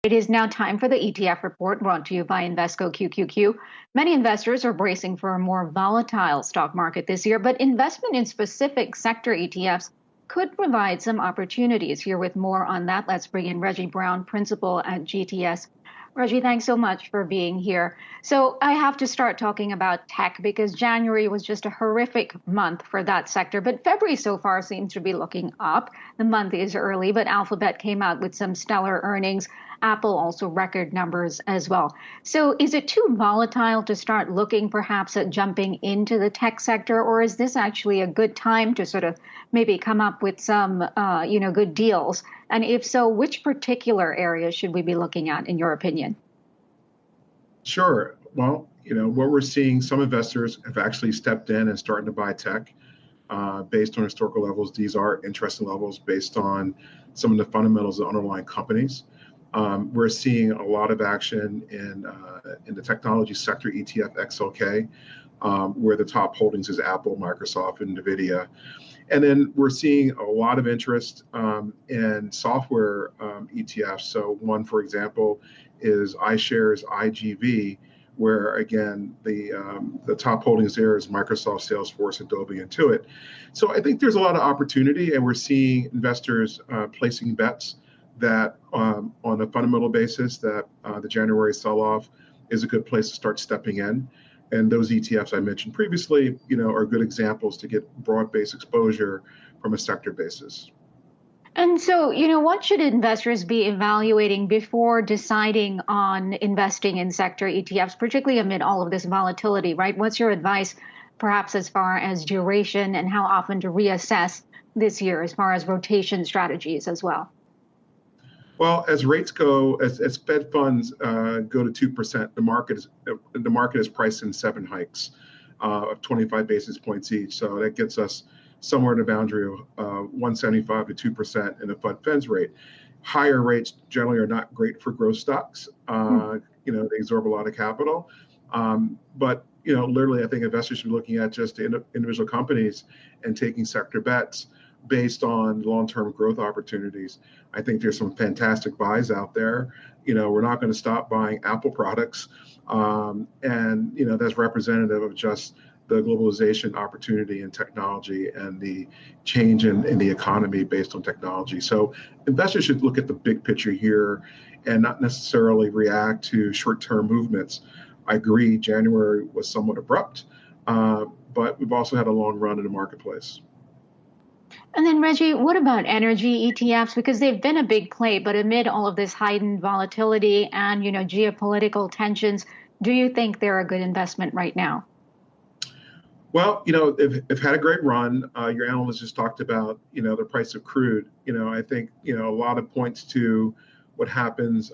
It is now time for the ETF report brought to you by Invesco QQQ. Many investors are bracing for a more volatile stock market this year, but investment in specific sector ETFs could provide some opportunities. Here with more on that, let's bring in Reggie Browne, principal at GTS. Reggie, thanks so much for being here. So I have to start talking about tech because January was just a horrific month for that sector, but February so far seems to be looking up. The month is early, but Alphabet came out with some stellar earnings. Apple also record numbers as well. So is it too volatile to start looking perhaps at jumping into the tech sector, or is this actually a good time to sort of maybe come up with some, good deals? And if so, which particular areas should we be looking at, in your opinion? Sure. Well, what we're seeing, some investors have actually stepped in and starting to buy tech based on historical levels. These are interesting levels based on some of the fundamentals of underlying companies. We're seeing a lot of action in the technology sector, ETF XLK, where the top holdings is Apple, Microsoft, and NVIDIA. And then we're seeing a lot of interest in software ETFs. So one, for example, is iShares IGV, where again, the top holdings there is Microsoft, Salesforce, Adobe, and Intuit. So I think there's a lot of opportunity, and we're seeing investors placing bets that on a fundamental basis that the January sell-off is a good place to start stepping in. And those ETFs I mentioned previously, are good examples to get broad-based exposure from a sector basis. And so, what should investors be evaluating before deciding on investing in sector ETFs, particularly amid all of this volatility, right? What's your advice, perhaps as far as duration and how often to reassess this year as far as rotation strategies as well? Well, as rates go, as Fed funds go to 2%, the market is priced in 7 hikes of 25 basis points each. So that gets us somewhere in the boundary of 175 to 2% in the Fed funds rate. Higher rates generally are not great for growth stocks. They absorb a lot of capital. But literally, I think investors should be looking at just individual companies and taking sector bets based on long-term growth opportunities. I think there's some fantastic buys out there. We're not going to stop buying Apple products. And that's representative of just the globalization opportunity in technology and the change in the economy based on technology. So investors should look at the big picture here and not necessarily react to short-term movements. I agree, January was somewhat abrupt, but we've also had a long run in the marketplace. And then, Reggie, what about energy ETFs? Because they've been a big play, but amid all of this heightened volatility and, geopolitical tensions, do you think they're a good investment right now? Well, they've had a great run. Your analyst just talked about, the price of crude. I think, a lot of points to what happens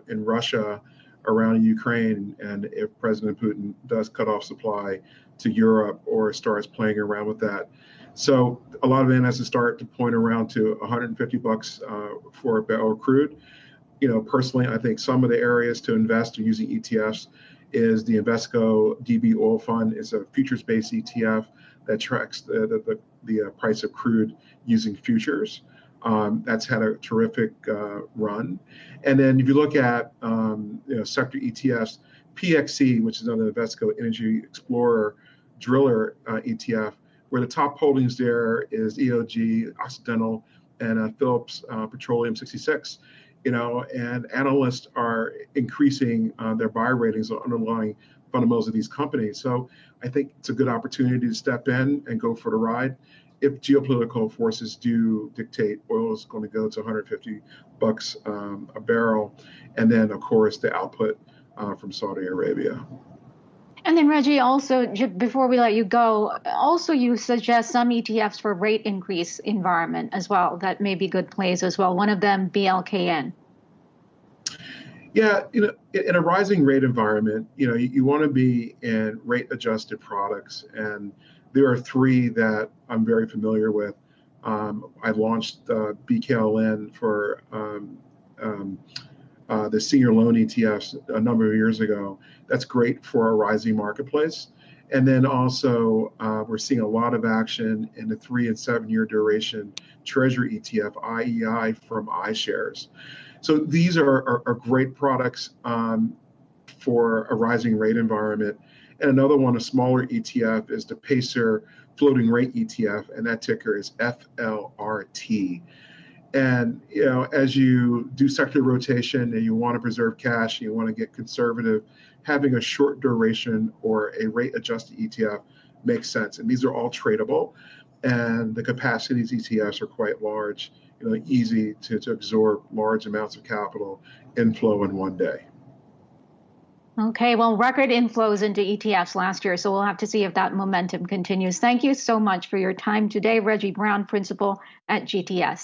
in Russia around Ukraine, and if President Putin does cut off supply to Europe or starts playing around with that. So a lot of analysts start to point around to $150 for a barrel of crude. Personally, I think some of the areas to invest in using ETFs is the Invesco DB Oil Fund. It's a futures-based ETF that tracks the price of crude using futures. That's had a terrific run. And then if you look at sector ETFs, PXE, which is another Invesco Energy Explorer Driller ETF, where the top holdings there is EOG, Occidental, and Phillips Petroleum 66. And analysts are increasing their buy ratings on underlying fundamentals of these companies. So I think it's a good opportunity to step in and go for the ride. If geopolitical forces do dictate oil is going to go to $150 a barrel, and then of course the output from Saudi Arabia. And then, Reggie, also, before we let you go, also you suggest some ETFs for rate increase environment as well that may be good plays as well. One of them, BLKN. Yeah, in a rising rate environment, you want to be in rate adjusted products. And there are 3 that I'm very familiar with. I launched BKLN for the senior loan ETFs a number of years ago. That's great for a rising marketplace. And then also we're seeing a lot of action in the 3 and 7 year duration Treasury ETF, IEI from iShares. So these are great products for a rising rate environment. And another one, a smaller ETF, is the Pacer Floating Rate ETF, and that ticker is FLRT. And as you do sector rotation and you want to preserve cash, and you want to get conservative, having a short duration or a rate adjusted ETF makes sense. And these are all tradable, and the capacity of these ETFs are quite large. Easy to absorb large amounts of capital inflow in one day. Okay, well, record inflows into ETFs last year, so we'll have to see if that momentum continues. Thank you so much for your time today, Reggie Browne, Principal at GTS.